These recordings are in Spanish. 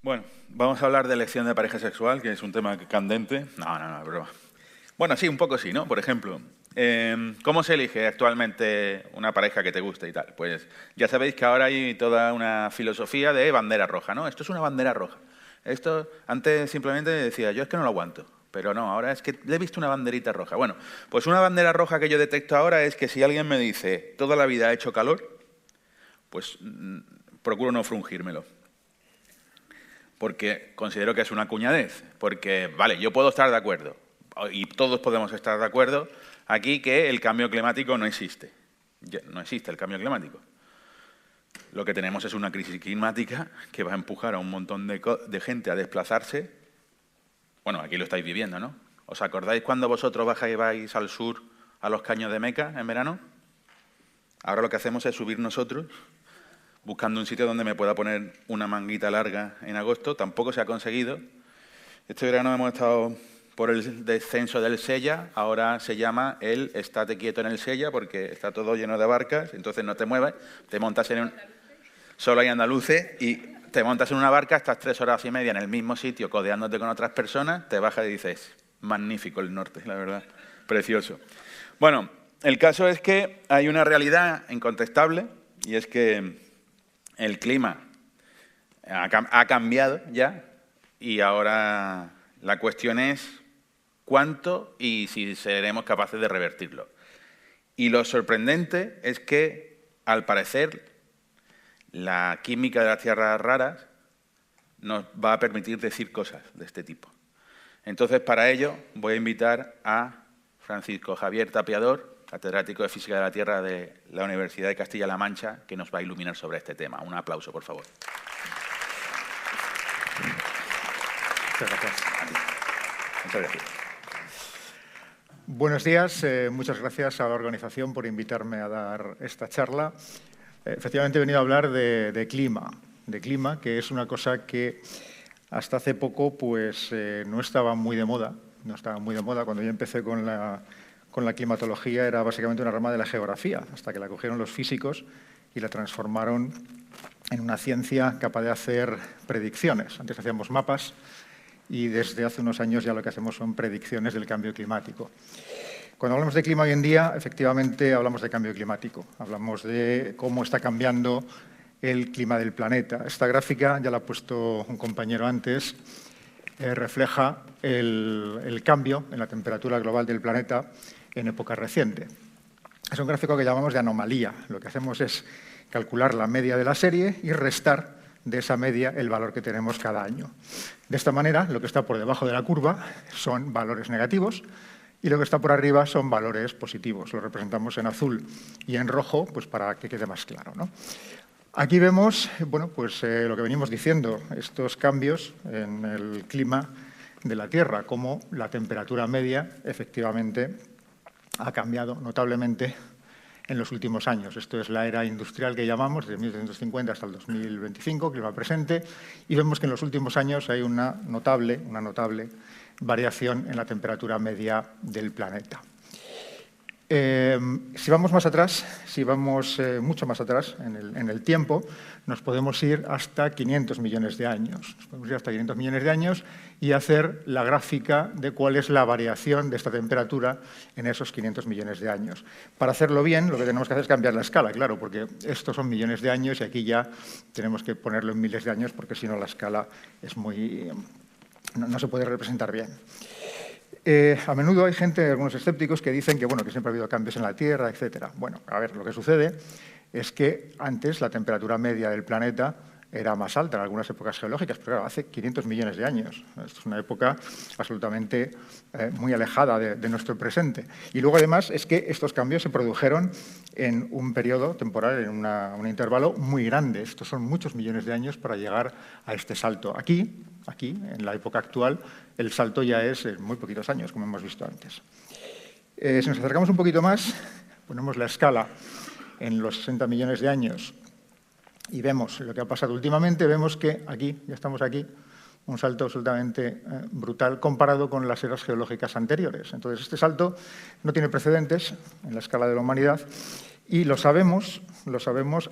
Bueno, vamos a hablar de elección de pareja sexual, que es un tema candente. No, broma. Bueno, sí, un poco sí, ¿no? Por ejemplo, ¿cómo se elige actualmente una pareja que te guste y tal? Pues ya sabéis que ahora hay toda una filosofía de bandera roja, ¿no? Esto es una bandera roja. Esto, antes simplemente decía, yo es que no lo aguanto. Pero no, ahora es que le he visto una banderita roja. Bueno, pues una bandera roja que yo detecto ahora es que si alguien me dice, toda la vida ha hecho calor, pues procuro no frungírmelo. Porque considero que es una cuñadez. Porque, vale, yo puedo estar de acuerdo, y todos podemos estar de acuerdo aquí, que el cambio climático no existe. No existe el cambio climático. Lo que tenemos es una crisis climática que va a empujar a un montón de gente a desplazarse. Bueno, aquí lo estáis viviendo, ¿no? ¿Os acordáis cuando vosotros vais al sur a los caños de Meca en verano? Ahora lo que hacemos es subir nosotros, buscando un sitio donde me pueda poner una manguita larga en agosto. Tampoco se ha conseguido. Este verano hemos estado por el descenso del Sella, ahora se llama el estate quieto en el Sella porque está todo lleno de barcas, entonces no te mueves, te montas en un... Solo hay andaluces y te montas en una barca, estás 3 horas y media en el mismo sitio codeándote con otras personas, te bajas y dices, magnífico el norte, la verdad, precioso. Bueno, el caso es que hay una realidad incontestable y es que el clima ha cambiado ya y ahora la cuestión es cuánto y si seremos capaces de revertirlo. Y lo sorprendente es que, al parecer, la química de las tierras raras nos va a permitir decir cosas de este tipo. Entonces, para ello, voy a invitar a Francisco Javier Tapiador, catedrático de Física de la Tierra de la Universidad de Castilla-La Mancha, que nos va a iluminar sobre este tema. Un aplauso, por favor. Muchas gracias. Muchas gracias. Buenos días. Muchas gracias a la organización por invitarme a dar esta charla. Efectivamente, he venido a hablar de clima, que es una cosa que hasta hace poco pues, no estaba muy de moda. No estaba muy de moda. Cuando yo empecé con la climatología era básicamente una rama de la geografía, hasta que la cogieron los físicos y la transformaron en una ciencia capaz de hacer predicciones. Antes hacíamos mapas y desde hace unos años ya lo que hacemos son predicciones del cambio climático. Cuando hablamos de clima hoy en día, efectivamente hablamos de cambio climático. Hablamos de cómo está cambiando el clima del planeta. Esta gráfica, ya la ha puesto un compañero antes, refleja el cambio en la temperatura global del planeta en época reciente. Es un gráfico que llamamos de anomalía. Lo que hacemos es calcular la media de la serie y restar de esa media el valor que tenemos cada año. De esta manera, lo que está por debajo de la curva son valores negativos y lo que está por arriba son valores positivos. Lo representamos en azul y en rojo pues para que quede más claro, ¿no? Aquí vemos bueno, pues, lo que venimos diciendo, estos cambios en el clima de la Tierra, cómo la temperatura media efectivamente ha cambiado notablemente en los últimos años. Esto es la era industrial que llamamos, desde 1750 hasta el 2025, clima presente, y vemos que en los últimos años hay una notable variación en la temperatura media del planeta. Si vamos más atrás, si vamos mucho más atrás en el tiempo, nos podemos ir hasta 500 millones de años. Nos podemos ir hasta 500 millones de años y hacer la gráfica de cuál es la variación de esta temperatura en esos 500 millones de años. Para hacerlo bien, lo que tenemos que hacer es cambiar la escala, claro, porque estos son millones de años y aquí ya tenemos que ponerlo en miles de años porque si no la escala es muy... no se puede representar bien. A menudo hay gente, algunos escépticos, que dicen que, bueno, que siempre ha habido cambios en la Tierra, etc. Bueno, a ver, lo que sucede es que antes la temperatura media del planeta era más alta en algunas épocas geológicas, pero claro, hace 500 millones de años. Esto es una época absolutamente muy alejada de nuestro presente. Y luego, además, es que estos cambios se produjeron en un periodo temporal, en un intervalo muy grande. Estos son muchos millones de años para llegar a este salto. Aquí, en la época actual, el salto ya es en muy poquitos años, como hemos visto antes. Si nos acercamos un poquito más, ponemos la escala en los 60 millones de años y vemos lo que ha pasado últimamente, vemos que aquí, ya estamos aquí, un salto absolutamente brutal comparado con las eras geológicas anteriores. Entonces, este salto no tiene precedentes en la escala de la humanidad Y lo sabemos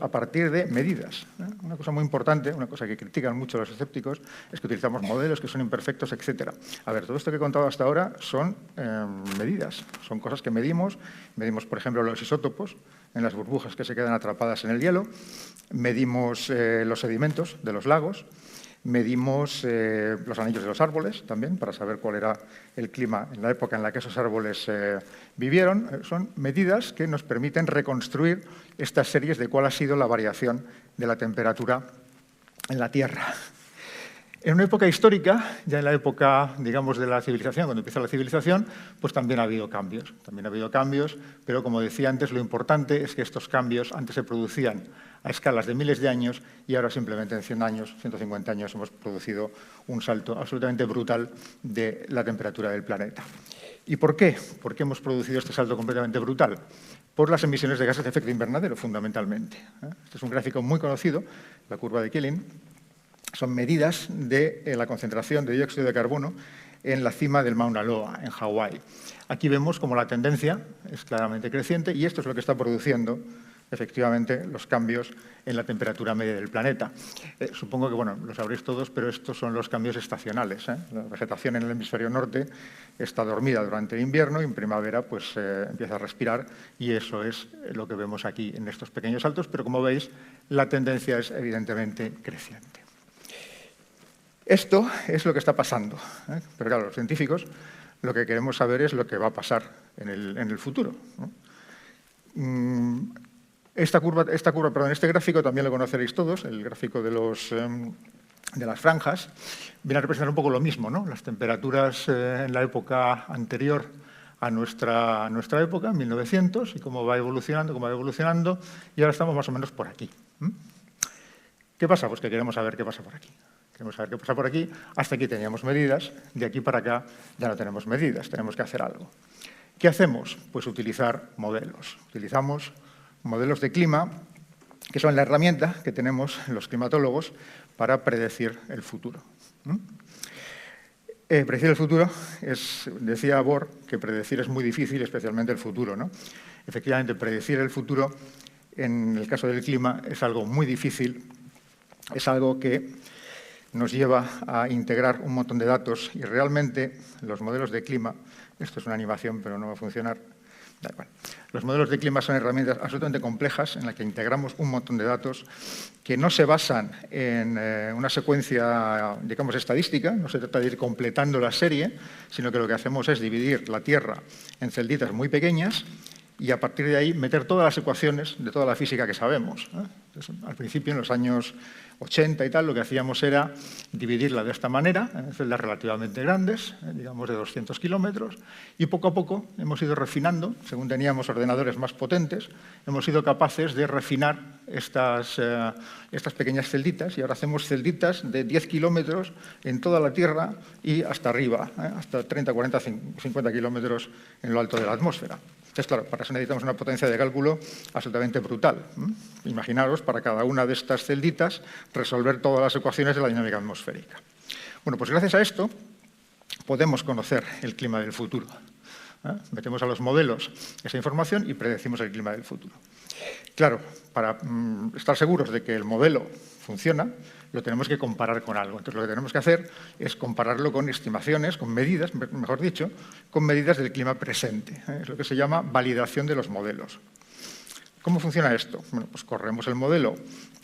a partir de medidas. Una cosa muy importante, una cosa que critican mucho los escépticos, es que utilizamos modelos que son imperfectos, etc. A ver, todo esto que he contado hasta ahora son medidas, son cosas que medimos. Medimos, por ejemplo, los isótopos en las burbujas que se quedan atrapadas en el hielo, medimos los sedimentos de los lagos, medimos los anillos de los árboles también, para saber cuál era el clima en la época en la que esos árboles vivieron. Son medidas que nos permiten reconstruir estas series de cuál ha sido la variación de la temperatura en la Tierra. En una época histórica, ya en la época, digamos, de la civilización, cuando empieza la civilización, pues también ha habido cambios. También ha habido cambios, pero como decía antes, lo importante es que estos cambios antes se producían a escalas de miles de años y ahora simplemente en 100 años, 150 años, hemos producido un salto absolutamente brutal de la temperatura del planeta. ¿Y por qué? ¿Por qué hemos producido este salto completamente brutal? Por las emisiones de gases de efecto invernadero, fundamentalmente. Este es un gráfico muy conocido, la curva de Killing. Son medidas de la concentración de dióxido de carbono en la cima del Mauna Loa, en Hawái. Aquí vemos como la tendencia es claramente creciente y esto es lo que está produciendo efectivamente los cambios en la temperatura media del planeta. Supongo que, bueno, lo sabréis todos, pero estos son los cambios estacionales. La vegetación en el hemisferio norte está dormida durante el invierno y en primavera pues, empieza a respirar y eso es lo que vemos aquí en estos pequeños saltos, pero como veis, la tendencia es evidentemente creciente. Esto es lo que está pasando, pero claro, los científicos lo que queremos saber es lo que va a pasar en el futuro, ¿no? Este gráfico también lo conoceréis todos, el gráfico de las franjas, viene a representar un poco lo mismo, ¿no? Las temperaturas en la época anterior a nuestra época, 1900, y cómo va evolucionando, y ahora estamos más o menos por aquí. ¿Qué pasa? Pues que queremos saber qué pasa por aquí. Queremos saber qué pasa por aquí. Hasta aquí teníamos medidas, de aquí para acá ya no tenemos medidas, tenemos que hacer algo. ¿Qué hacemos? Pues utilizar modelos. Utilizamos modelos de clima, que son la herramienta que tenemos los climatólogos para predecir el futuro. Predecir el futuro decía Bohr, que predecir es muy difícil, especialmente el futuro, ¿no? Efectivamente, predecir el futuro, en el caso del clima, es algo muy difícil, es algo que nos lleva a integrar un montón de datos y realmente los modelos de clima, esto es una animación pero no va a funcionar, da igual. Los modelos de clima son herramientas absolutamente complejas en las que integramos un montón de datos que no se basan en una secuencia, digamos, estadística, no se trata de ir completando la serie, sino que lo que hacemos es dividir la Tierra en celditas muy pequeñas y a partir de ahí meter todas las ecuaciones de toda la física que sabemos. Entonces, al principio, en los años 80 y tal, lo que hacíamos era dividirla de esta manera, en celdas relativamente grandes, digamos de 200 kilómetros, y poco a poco hemos ido refinando, según teníamos ordenadores más potentes, hemos sido capaces de refinar estas pequeñas celditas, y ahora hacemos celditas de 10 kilómetros en toda la Tierra y hasta arriba, hasta 30, 40, 50 kilómetros en lo alto de la atmósfera. Entonces, claro, para eso necesitamos una potencia de cálculo absolutamente brutal. Imaginaros, para cada una de estas celditas, resolver todas las ecuaciones de la dinámica atmosférica. Bueno, pues gracias a esto podemos conocer el clima del futuro. Metemos a los modelos esa información y predecimos el clima del futuro. Claro, para estar seguros de que el modelo funciona, lo tenemos que comparar con algo. Entonces, lo que tenemos que hacer es compararlo con estimaciones, con medidas, mejor dicho, con medidas del clima presente. Es lo que se llama validación de los modelos. ¿Cómo funciona esto? Bueno, pues corremos el modelo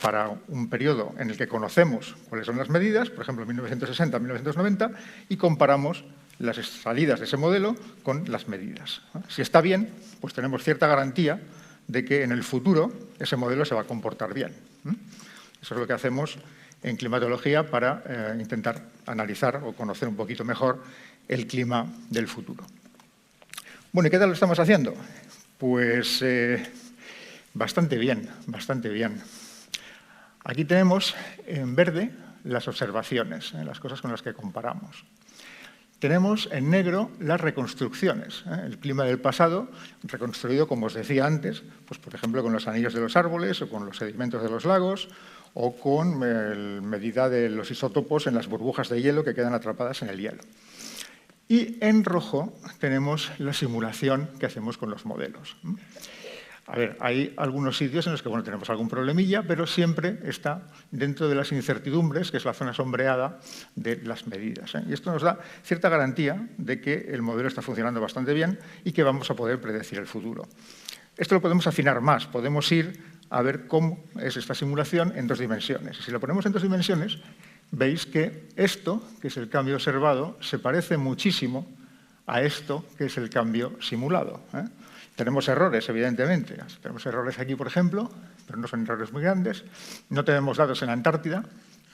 para un periodo en el que conocemos cuáles son las medidas, por ejemplo, 1960, 1990, y comparamos las salidas de ese modelo con las medidas. Si está bien, pues tenemos cierta garantía de que en el futuro ese modelo se va a comportar bien. Eso es lo que hacemos en climatología para intentar analizar o conocer un poquito mejor el clima del futuro. Bueno, ¿y qué tal lo estamos haciendo? Pues bastante bien, bastante bien. Aquí tenemos en verde las observaciones, las cosas con las que comparamos. Tenemos en negro las reconstrucciones, el clima del pasado, reconstruido, como os decía antes, pues, por ejemplo, con los anillos de los árboles o con los sedimentos de los lagos o con la medida de los isótopos en las burbujas de hielo que quedan atrapadas en el hielo. Y en rojo tenemos la simulación que hacemos con los modelos. A ver, hay algunos sitios en los que bueno, tenemos algún problemilla, pero siempre está dentro de las incertidumbres, que es la zona sombreada de las medidas. Y esto nos da cierta garantía de que el modelo está funcionando bastante bien y que vamos a poder predecir el futuro. Esto lo podemos afinar más, podemos ir a ver cómo es esta simulación en 2 dimensiones. Y si lo ponemos en 2 dimensiones, veis que esto, que es el cambio observado, se parece muchísimo a esto, que es el cambio simulado. Tenemos errores, evidentemente. Tenemos errores aquí, por ejemplo, pero no son errores muy grandes. No tenemos datos en la Antártida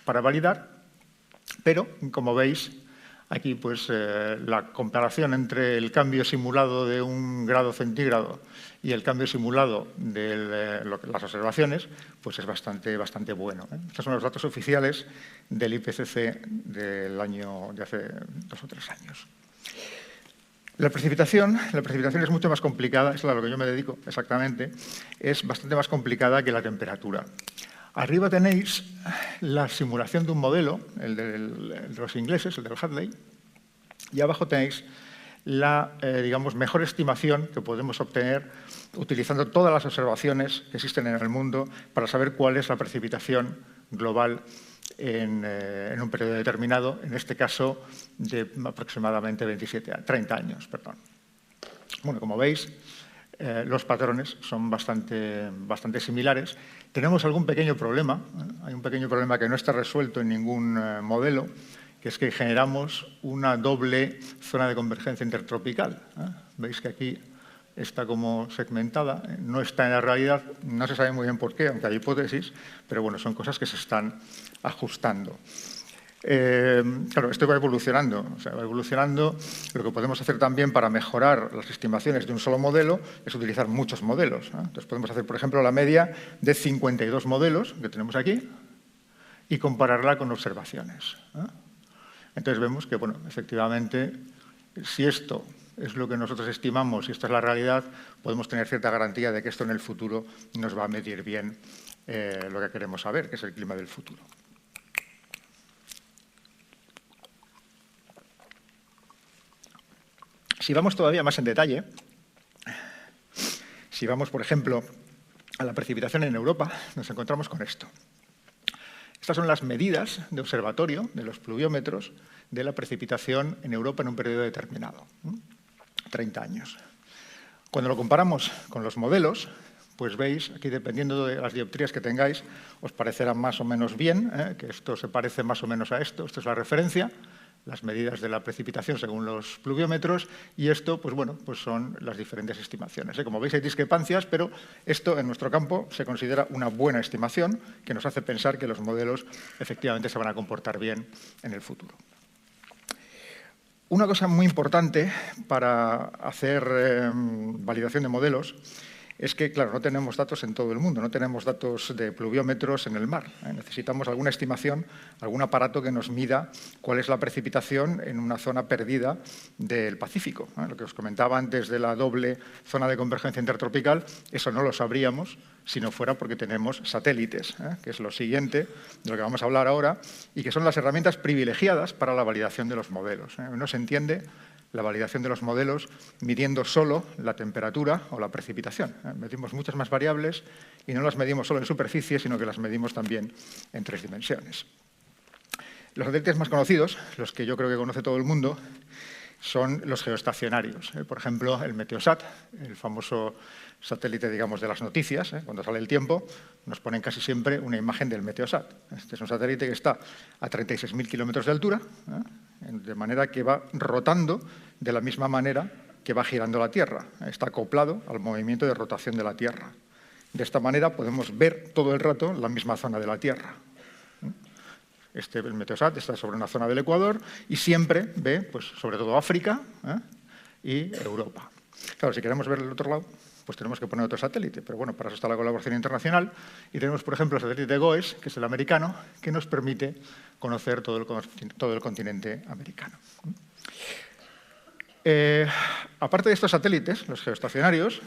para validar, pero, como veis, aquí pues, la comparación entre el cambio simulado de 1 grado centígrado y el cambio simulado de las observaciones pues es bastante bueno. Estos son los datos oficiales del IPCC del año de hace 2 o 3 años. La precipitación es mucho más complicada, es a lo que yo me dedico exactamente, es bastante más complicada que la temperatura. Arriba tenéis la simulación de un modelo, el de los ingleses, el del Hadley, y abajo tenéis la digamos, mejor estimación que podemos obtener utilizando todas las observaciones que existen en el mundo para saber cuál es la precipitación global en un periodo determinado, en este caso de aproximadamente 30 años. Bueno, como veis, los patrones son bastante similares. Tenemos algún pequeño problema, hay un pequeño problema que no está resuelto en ningún modelo, que es que generamos una doble zona de convergencia intertropical. Veis que aquí está como segmentada, no está en la realidad, no se sabe muy bien por qué, aunque hay hipótesis, pero bueno, son cosas que se están ajustando. Claro, esto va evolucionando, va evolucionando. Lo que podemos hacer también para mejorar las estimaciones de un solo modelo es utilizar muchos modelos. Entonces podemos hacer, por ejemplo, la media de 52 modelos que tenemos aquí y compararla con observaciones. Entonces vemos que, bueno, efectivamente, si esto es lo que nosotros estimamos y esta es la realidad, podemos tener cierta garantía de que esto en el futuro nos va a medir bien lo que queremos saber, que es el clima del futuro. Si vamos todavía más en detalle, si vamos, por ejemplo, a la precipitación en Europa, nos encontramos con esto. Estas son las medidas de observatorio de los pluviómetros de la precipitación en Europa en un periodo determinado, 30 años. Cuando lo comparamos con los modelos, pues veis, aquí dependiendo de las dioptrías que tengáis, os parecerá más o menos bien, que esto se parece más o menos a esto. Esto es la referencia, las medidas de la precipitación según los pluviómetros, y esto, pues bueno, pues son las diferentes estimaciones. Como veis hay discrepancias, pero esto en nuestro campo se considera una buena estimación que nos hace pensar que los modelos efectivamente se van a comportar bien en el futuro. Una cosa muy importante para hacer validación de modelos es que, claro, no tenemos datos en todo el mundo, no tenemos datos de pluviómetros en el mar. Necesitamos alguna estimación, algún aparato que nos mida cuál es la precipitación en una zona perdida del Pacífico. Lo que os comentaba antes de la doble zona de convergencia intertropical, eso no lo sabríamos si no fuera porque tenemos satélites, que es lo siguiente de lo que vamos a hablar ahora, y que son las herramientas privilegiadas para la validación de los modelos. No se entiende la validación de los modelos midiendo solo la temperatura o la precipitación. Medimos muchas más variables y no las medimos solo en superficie, sino que las medimos también en 3 dimensiones. Los satélites más conocidos, los que yo creo que conoce todo el mundo, son los geoestacionarios. Por ejemplo, el Meteosat, el famoso satélite, digamos, de las noticias. Cuando sale el tiempo, nos ponen casi siempre una imagen del Meteosat. Este es un satélite que está a 36.000 kilómetros de altura, de manera que va rotando de la misma manera que va girando la Tierra. Está acoplado al movimiento de rotación de la Tierra. De esta manera podemos ver todo el rato la misma zona de la Tierra. El Meteosat está sobre una zona del Ecuador y siempre ve, pues, sobre todo África y Europa. Claro, si queremos ver el otro lado, pues tenemos que poner otro satélite. Pero bueno, para eso está la colaboración internacional. Y tenemos, por ejemplo, el satélite de GOES, que es el americano, que nos permite conocer todo el continente americano. Aparte de estos satélites, los geoestacionarios,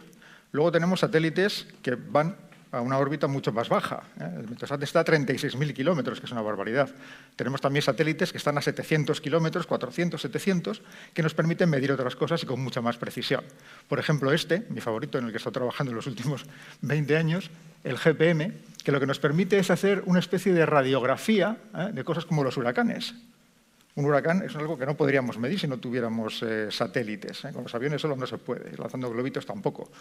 luego tenemos satélites que van a una órbita mucho más baja. El Meteosat está a 36.000 kilómetros, que es una barbaridad. Tenemos también satélites que están a 700 kilómetros, 400, 700, que nos permiten medir otras cosas y con mucha más precisión. Por ejemplo, mi favorito, en el que he estado trabajando en los últimos 20 años, el GPM, que lo que nos permite es hacer una especie de radiografía de cosas como los huracanes. Un huracán es algo que no podríamos medir si no tuviéramos satélites. Con los aviones solo no se puede, lanzando globitos tampoco.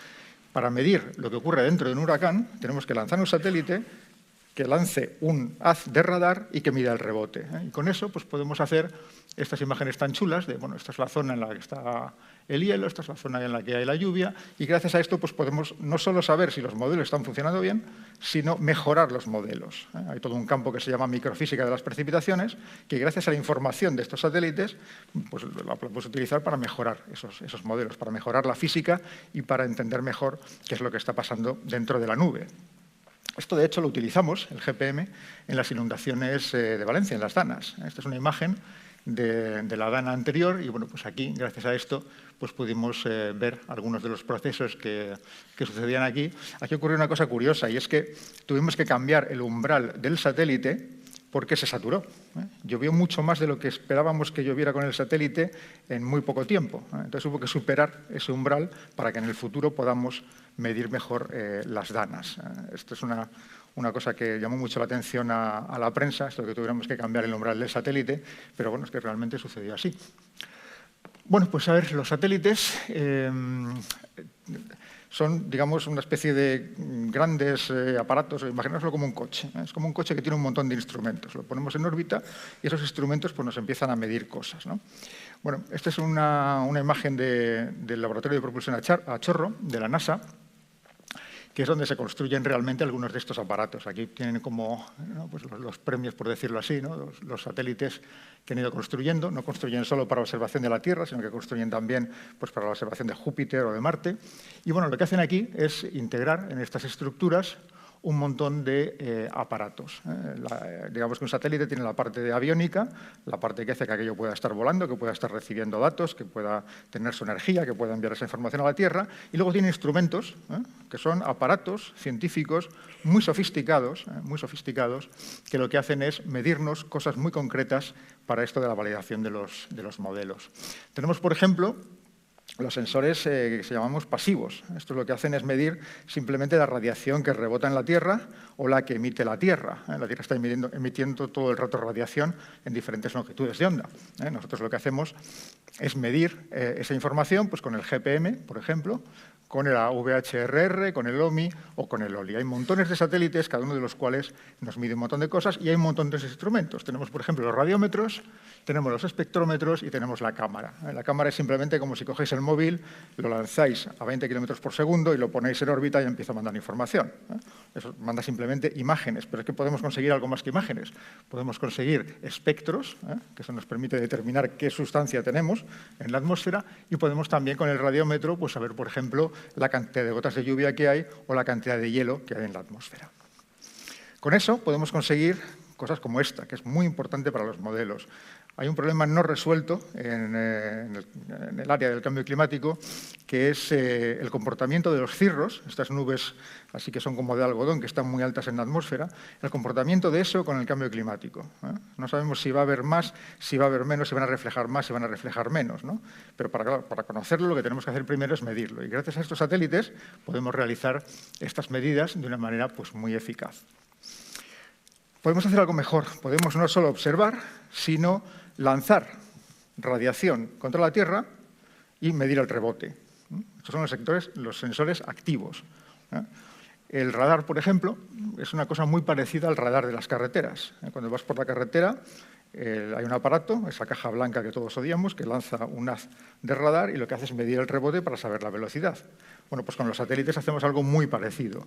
Para medir lo que ocurre dentro de un huracán, tenemos que lanzar un satélite que lance un haz de radar y que mida el rebote. Y con eso pues, podemos hacer estas imágenes tan chulas de, bueno, esta es la zona en la que está el hielo, esta es la zona en la que hay la lluvia, y gracias a esto pues, podemos no solo saber si los modelos están funcionando bien, sino mejorar los modelos. Hay todo un campo que se llama microfísica de las precipitaciones, que gracias a la información de estos satélites pues, la podemos utilizar para mejorar esos modelos, para mejorar la física y para entender mejor qué es lo que está pasando dentro de la nube. Esto, de hecho, lo utilizamos, el GPM, en las inundaciones de Valencia, en las danas. Esta es una imagen de la dana anterior y, bueno, pues aquí, gracias a esto, pues pudimos ver algunos de los procesos que sucedían aquí. Aquí ocurrió una cosa curiosa y es que tuvimos que cambiar el umbral del satélite porque se saturó. Llovió mucho más de lo que esperábamos que lloviera con el satélite en muy poco tiempo. Entonces hubo que superar ese umbral para que en el futuro podamos medir mejor las danas. Esto es una cosa que llamó mucho la atención a la prensa, esto de que tuviéramos que cambiar el umbral del satélite, pero bueno, es que realmente sucedió así. Bueno, pues a ver, los satélites son, digamos, una especie de grandes aparatos, imaginaoslo como un coche. Es como un coche que tiene un montón de instrumentos. Lo ponemos en órbita y esos instrumentos pues, nos empiezan a medir cosas, ¿no? Bueno, esta es una imagen del Laboratorio de Propulsión a Chorro, de la NASA, que es donde se construyen realmente algunos de estos aparatos. Aquí tienen como pues los premios, por decirlo así, ¿no? Los satélites que han ido construyendo. No construyen solo para observación de la Tierra, sino que construyen también pues, para la observación de Júpiter o de Marte. Y bueno, lo que hacen aquí es integrar en estas estructuras un montón de aparatos. Digamos que un satélite tiene la parte de aviónica, la parte que hace que aquello pueda estar volando, que pueda estar recibiendo datos, que pueda tener su energía, que pueda enviar esa información a la Tierra, y luego tiene instrumentos, que son aparatos científicos muy sofisticados, que lo que hacen es medirnos cosas muy concretas para esto de la validación de los modelos. Tenemos, por ejemplo, los sensores que llamamos pasivos. Esto lo que hacen es medir simplemente la radiación que rebota en la Tierra o la que emite la Tierra. La Tierra está emitiendo todo el rato radiación en diferentes longitudes de onda. Nosotros lo que hacemos es medir esa información pues, con el GPM, por ejemplo, con el VHRR, con el OMI o con el OLI. Hay montones de satélites, cada uno de los cuales nos mide un montón de cosas y hay un montón de instrumentos. Tenemos, por ejemplo, los radiómetros, tenemos los espectrómetros y tenemos la cámara. La cámara es simplemente como si cogéis el móvil, lo lanzáis a 20 kilómetros por segundo y lo ponéis en órbita y empieza a mandar información. Eso manda simplemente imágenes, pero es que podemos conseguir algo más que imágenes. Podemos conseguir espectros, que eso nos permite determinar qué sustancia tenemos en la atmósfera, y podemos también con el radiómetro pues, saber, por ejemplo, la cantidad de gotas de lluvia que hay o la cantidad de hielo que hay en la atmósfera. Con eso podemos conseguir cosas como esta, que es muy importante para los modelos. Hay un problema no resuelto en el área del cambio climático, que es el comportamiento de los cirros, estas nubes así que son como de algodón, que están muy altas en la atmósfera, el comportamiento de eso con el cambio climático. No sabemos si va a haber más, si va a haber menos, si van a reflejar más, si van a reflejar menos, ¿no? Pero para conocerlo lo que tenemos que hacer primero es medirlo. Y gracias a estos satélites podemos realizar estas medidas de una manera pues, muy eficaz. Podemos hacer algo mejor. Podemos no solo observar, sino lanzar radiación contra la Tierra y medir el rebote. Estos son los sensores activos. El radar, por ejemplo, es una cosa muy parecida al radar de las carreteras. Cuando vas por la carretera hay un aparato, esa caja blanca que todos odiamos, que lanza un haz de radar y lo que hace es medir el rebote para saber la velocidad. Bueno, pues con los satélites hacemos algo muy parecido.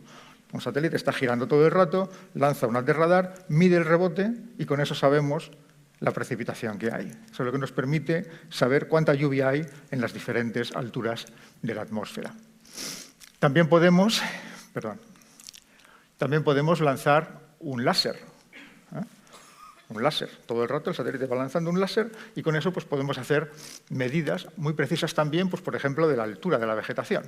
Un satélite está girando todo el rato, lanza un haz de radar, mide el rebote y con eso sabemos la precipitación que hay. Eso es lo que nos permite saber cuánta lluvia hay en las diferentes alturas de la atmósfera. También podemos lanzar un láser. Un láser. Todo el rato el satélite va lanzando un láser y con eso pues, podemos hacer medidas muy precisas también, pues, por ejemplo, de la altura de la vegetación.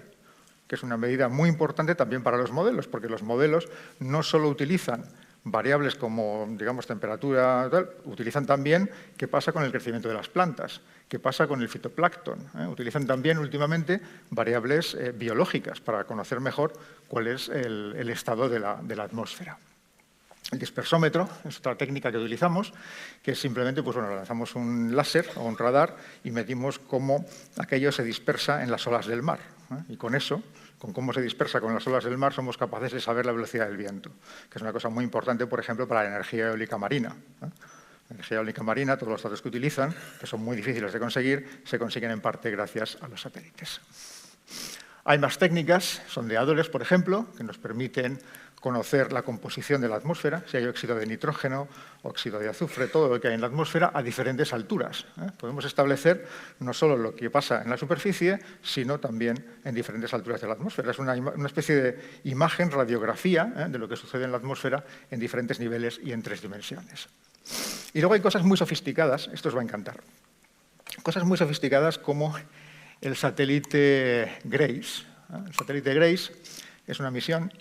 que es una medida muy importante también para los modelos, porque los modelos no solo utilizan variables como, digamos, temperatura, tal, utilizan también qué pasa con el crecimiento de las plantas, qué pasa con el fitoplancton. Utilizan también, últimamente, variables biológicas para conocer mejor cuál es el estado de la atmósfera. El dispersómetro es otra técnica que utilizamos, que es simplemente, pues bueno, lanzamos un láser o un radar y medimos cómo aquello se dispersa en las olas del mar. Y con eso, con cómo se dispersa con las olas del mar, somos capaces de saber la velocidad del viento, que es una cosa muy importante, por ejemplo, para la energía eólica marina. La energía eólica marina, todos los datos que utilizan, que son muy difíciles de conseguir, se consiguen en parte gracias a los satélites. Hay más técnicas, sondeadores, por ejemplo, que nos permiten conocer la composición de la atmósfera, si hay óxido de nitrógeno, óxido de azufre, todo lo que hay en la atmósfera a diferentes alturas. Podemos establecer no solo lo que pasa en la superficie, sino también en diferentes alturas de la atmósfera. Es una especie de imagen, radiografía de lo que sucede en la atmósfera en diferentes niveles y en 3 dimensiones. Y luego hay cosas muy sofisticadas, esto os va a encantar, cosas muy sofisticadas como el satélite GRACE. El satélite GRACE es una misión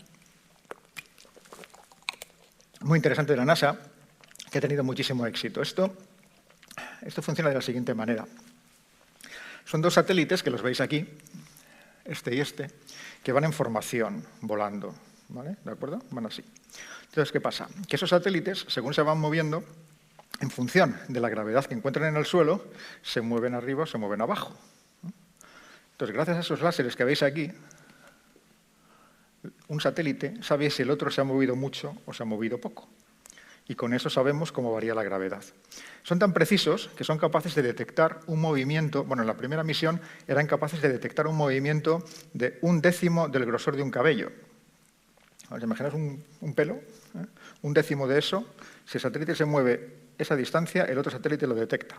muy interesante de la NASA, que ha tenido muchísimo éxito. Esto funciona de la siguiente manera. Son 2 satélites, que los veis aquí, este y este, que van en formación, volando. ¿Vale? ¿De acuerdo? Van así. Entonces, ¿qué pasa? Que esos satélites, según se van moviendo, en función de la gravedad que encuentran en el suelo, se mueven arriba o se mueven abajo. Entonces, gracias a esos láseres que veis aquí, un satélite sabe si el otro se ha movido mucho o se ha movido poco. Y con eso sabemos cómo varía la gravedad. Son tan precisos que son capaces de detectar un movimiento. Bueno, en la primera misión eran capaces de detectar un movimiento de 1/10 del grosor de un cabello. ¿Os imagináis un pelo? Un décimo de eso. Si el satélite se mueve esa distancia, el otro satélite lo detecta.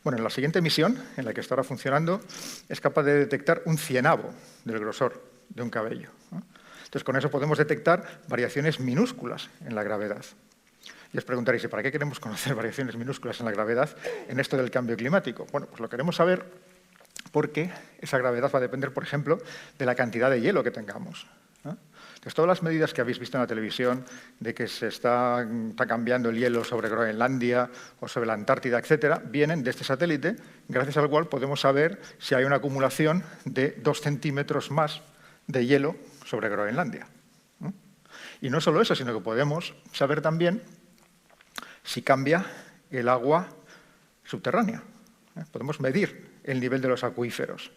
Bueno, en la siguiente misión, en la que está ahora funcionando, es capaz de detectar 1/100avo del grosor de un cabello. Entonces, con eso podemos detectar variaciones minúsculas en la gravedad. Y os preguntaréis, ¿para qué queremos conocer variaciones minúsculas en la gravedad en esto del cambio climático? Bueno, pues lo queremos saber porque esa gravedad va a depender, por ejemplo, de la cantidad de hielo que tengamos. Entonces, todas las medidas que habéis visto en la televisión de que se está cambiando el hielo sobre Groenlandia o sobre la Antártida, etcétera, vienen de este satélite, gracias al cual podemos saber si hay una acumulación de 2 centímetros más de hielo sobre Groenlandia. Y no solo eso, sino que podemos saber también si cambia el agua subterránea. Podemos medir el nivel de los acuíferos.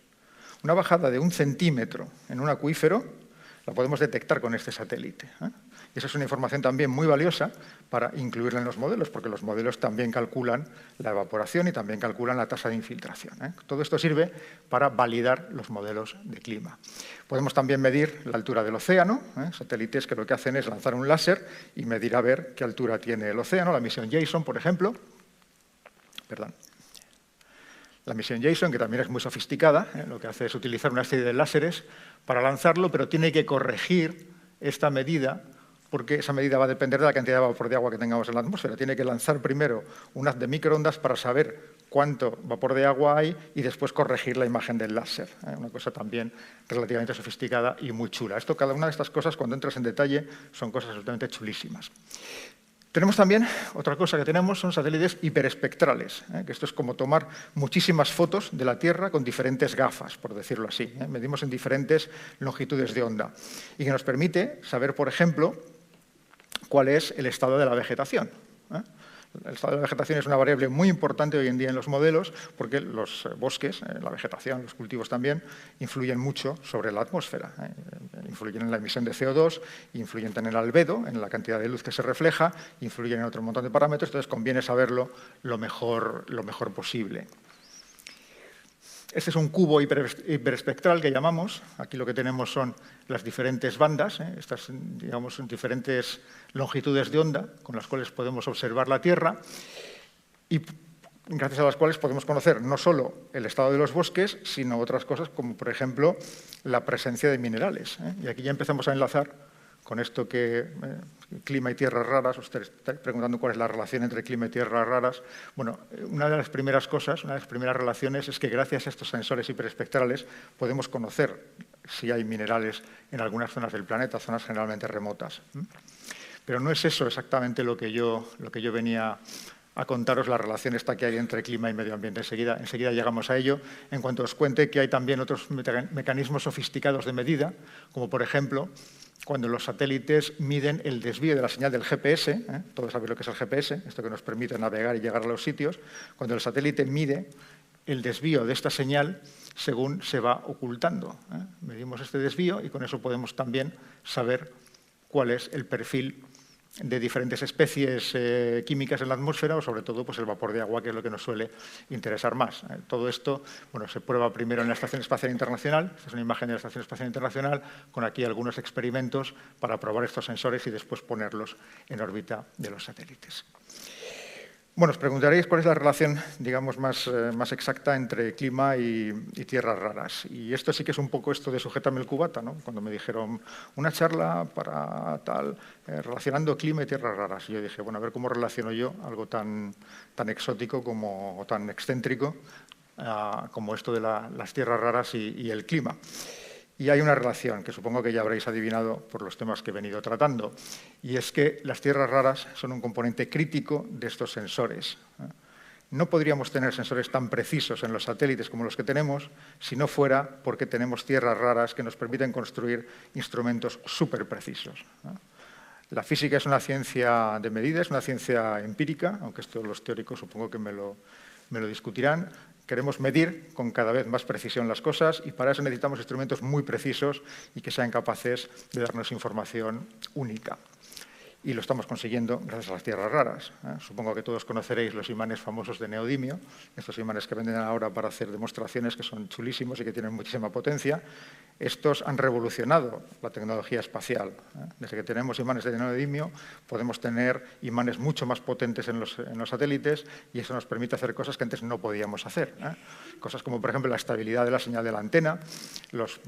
Una bajada de 1 centímetro en un acuífero la podemos detectar con este satélite. Y esa es una información también muy valiosa para incluirla en los modelos, porque los modelos también calculan la evaporación y también calculan la tasa de infiltración. Todo esto sirve para validar los modelos de clima. Podemos también medir la altura del océano, satélites que lo que hacen es lanzar un láser y medir a ver qué altura tiene el océano. La misión JASON, por ejemplo, la misión JASON, que también es muy sofisticada, lo que hace es utilizar una serie de láseres para lanzarlo, pero tiene que corregir esta medida, porque esa medida va a depender de la cantidad de vapor de agua que tengamos en la atmósfera. Tiene que lanzar primero un haz de microondas para saber cuánto vapor de agua hay y después corregir la imagen del láser. Una cosa también relativamente sofisticada y muy chula. Cada una de estas cosas, cuando entras en detalle, son cosas absolutamente chulísimas. Tenemos también, otra cosa que tenemos son satélites hiperespectrales, que esto es como tomar muchísimas fotos de la Tierra con diferentes gafas, por decirlo así. Medimos en diferentes longitudes de onda y que nos permite saber, por ejemplo, cuál es el estado de la vegetación. El estado de la vegetación es una variable muy importante hoy en día en los modelos porque los bosques, la vegetación, los cultivos también, influyen mucho sobre la atmósfera. Influyen en la emisión de CO2, influyen en el albedo, en la cantidad de luz que se refleja, influyen en otro montón de parámetros, entonces conviene saberlo lo mejor posible. Este es un cubo hiperespectral que llamamos. Aquí lo que tenemos son las diferentes bandas, estas, digamos, diferentes longitudes de onda con las cuales podemos observar la Tierra y gracias a las cuales podemos conocer no solo el estado de los bosques, sino otras cosas como, por ejemplo, la presencia de minerales. Y aquí ya empezamos a enlazar con esto que clima y tierras raras. Ustedes están preguntando cuál es la relación entre clima y tierras raras. Bueno, una de las primeras cosas, una de las primeras relaciones es que gracias a estos sensores hiperespectrales podemos conocer si hay minerales en algunas zonas del planeta, zonas generalmente remotas. Pero no es eso exactamente lo que yo venía a contaros, la relación esta que hay entre clima y medio ambiente. Enseguida llegamos a ello, en cuanto os cuente que hay también otros mecanismos sofisticados de medida, como por ejemplo, cuando los satélites miden el desvío de la señal del GPS, todos sabéis lo que es el GPS, esto que nos permite navegar y llegar a los sitios, cuando el satélite mide el desvío de esta señal según se va ocultando. Medimos este desvío y con eso podemos también saber cuál es el perfil de diferentes especies químicas en la atmósfera o, sobre todo, pues el vapor de agua, que es lo que nos suele interesar más. Todo esto se prueba primero en la Estación Espacial Internacional. Esta es una imagen de la Estación Espacial Internacional con aquí algunos experimentos para probar estos sensores y después ponerlos en órbita de los satélites. Bueno, os preguntaréis cuál es la relación, digamos, más exacta entre clima y tierras raras. Y esto sí que es un poco esto de sujétame el cubata, ¿no? Cuando me dijeron una charla para tal, relacionando clima y tierras raras. Y yo dije, bueno, a ver cómo relaciono yo algo tan exótico o tan excéntrico como esto de las tierras raras y el clima. Y hay una relación que supongo que ya habréis adivinado por los temas que he venido tratando, y es que las tierras raras son un componente crítico de estos sensores. No podríamos tener sensores tan precisos en los satélites como los que tenemos si no fuera porque tenemos tierras raras que nos permiten construir instrumentos súper precisos. La física es una ciencia de medida, es una ciencia empírica, aunque esto los teóricos supongo que me lo discutirán. Queremos medir con cada vez más precisión las cosas y para eso necesitamos instrumentos muy precisos y que sean capaces de darnos información única. Y lo estamos consiguiendo gracias a las tierras raras. Supongo que todos conoceréis los imanes famosos de neodimio, estos imanes que venden ahora para hacer demostraciones que son chulísimos y que tienen muchísima potencia. Estos han revolucionado la tecnología espacial. Desde que tenemos imanes de neodimio podemos tener imanes mucho más potentes en los satélites y eso nos permite hacer cosas que antes no podíamos hacer. Cosas como, por ejemplo, la estabilidad de la señal de la antena, los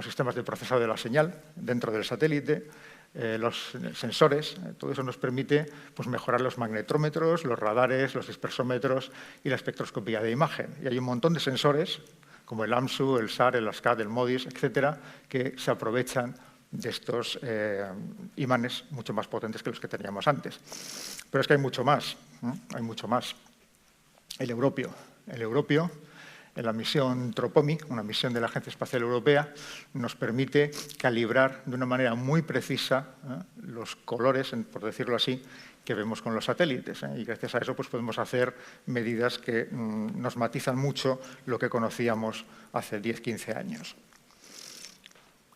sistemas de procesado de la señal dentro del satélite, los sensores. Todo eso nos permite mejorar los magnetrómetros, los radares, los dispersómetros y la espectroscopía de imagen. Y hay un montón de sensores, como el AMSU, el SAR, el ASCAD, el MODIS, etcétera, que se aprovechan de estos imanes mucho más potentes que los que teníamos antes. Pero es que hay mucho más, hay mucho más. El europio, en la misión TROPOMI, una misión de la Agencia Espacial Europea, nos permite calibrar de una manera muy precisa los colores, por decirlo así, que vemos con los satélites. Y gracias a eso podemos hacer medidas que nos matizan mucho lo que conocíamos hace 10-15 años.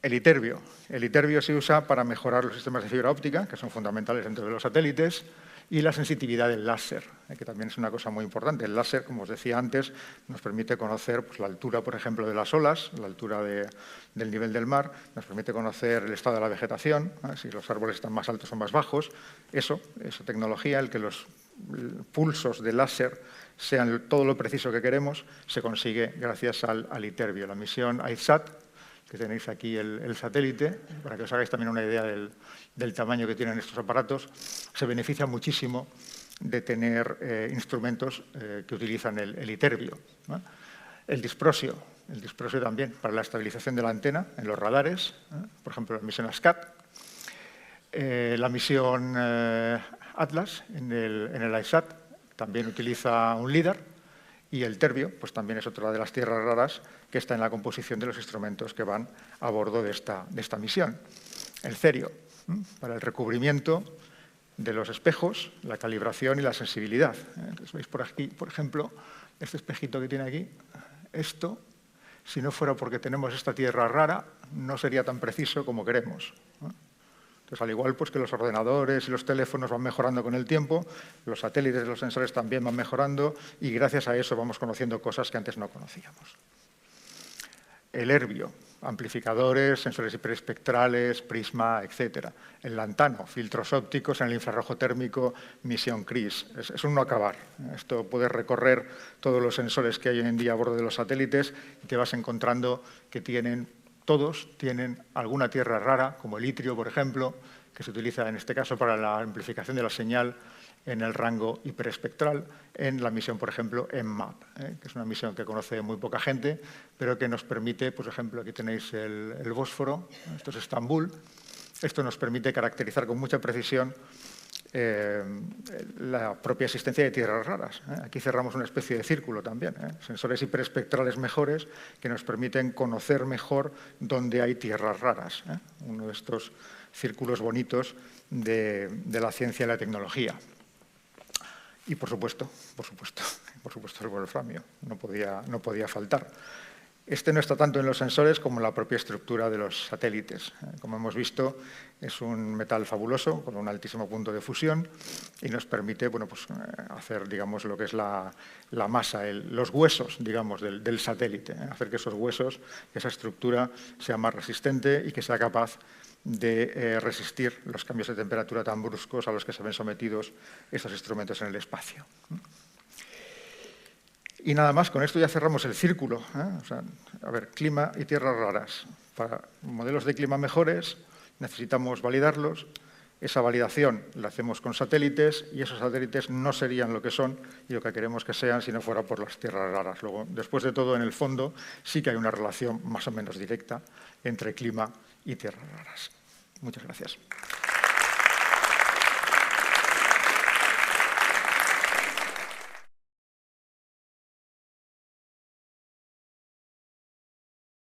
El Iterbio. El Iterbio se usa para mejorar los sistemas de fibra óptica, que son fundamentales dentro de los satélites, y la sensibilidad del láser, que también es una cosa muy importante. El láser, como os decía antes, nos permite conocer la altura, por ejemplo, de las olas, la altura del nivel del mar, nos permite conocer el estado de la vegetación, si los árboles están más altos o más bajos. Esa tecnología, el que los pulsos de láser sean todo lo preciso que queremos, se consigue gracias al Iterbio. La misión ICESat, que tenéis aquí el satélite, para que os hagáis también una idea del tamaño que tienen estos aparatos, se beneficia muchísimo de tener instrumentos que utilizan el Iterbio. El disprosio también para la estabilización de la antena en los radares, por ejemplo, la misión ASCAT, la misión Atlas en el ICESat también utiliza un LIDAR, y el Terbio también es otra de las tierras raras que está en la composición de los instrumentos que van a bordo de esta misión. El Cerio, para el recubrimiento de los espejos, la calibración y la sensibilidad. Entonces, veis por aquí, por ejemplo, este espejito que tiene aquí. Esto, si no fuera porque tenemos esta tierra rara, no sería tan preciso como queremos. Entonces, al igual que los ordenadores y los teléfonos van mejorando con el tiempo, los satélites y los sensores también van mejorando y gracias a eso vamos conociendo cosas que antes no conocíamos. El Erbio, amplificadores, sensores hiperespectrales, prisma, etc. El Lantano, filtros ópticos en el infrarrojo térmico, misión CRIS. Es un no acabar. Esto puede recorrer todos los sensores que hay hoy en día a bordo de los satélites y te vas encontrando que todos tienen alguna tierra rara, como el itrio, por ejemplo, que se utiliza en este caso para la amplificación de la señal en el rango hiperespectral, en la misión, por ejemplo, EnMAP, que es una misión que conoce muy poca gente, pero que nos permite, por ejemplo, aquí tenéis el Bósforo, esto es Estambul, esto nos permite caracterizar con mucha precisión la propia existencia de tierras raras. Aquí cerramos una especie de círculo también, sensores hiperespectrales mejores que nos permiten conocer mejor dónde hay tierras raras. Uno de estos círculos bonitos de la ciencia y la tecnología. Y por supuesto el wolframio, no podía faltar. Este no está tanto en los sensores como en la propia estructura de los satélites. Como hemos visto, es un metal fabuloso con un altísimo punto de fusión y nos permite hacer, digamos, lo que es la masa, los huesos, digamos, del satélite, hacer que esos huesos, que esa estructura sea más resistente y que sea capaz de resistir los cambios de temperatura tan bruscos a los que se ven sometidos estos instrumentos en el espacio. Y nada más, con esto ya cerramos el círculo. O sea, a ver, clima y tierras raras. Para modelos de clima mejores necesitamos validarlos. Esa validación la hacemos con satélites y esos satélites no serían lo que son y lo que queremos que sean si no fuera por las tierras raras. Luego, después de todo, en el fondo, sí que hay una relación más o menos directa entre clima y tierras raras. Muchas gracias.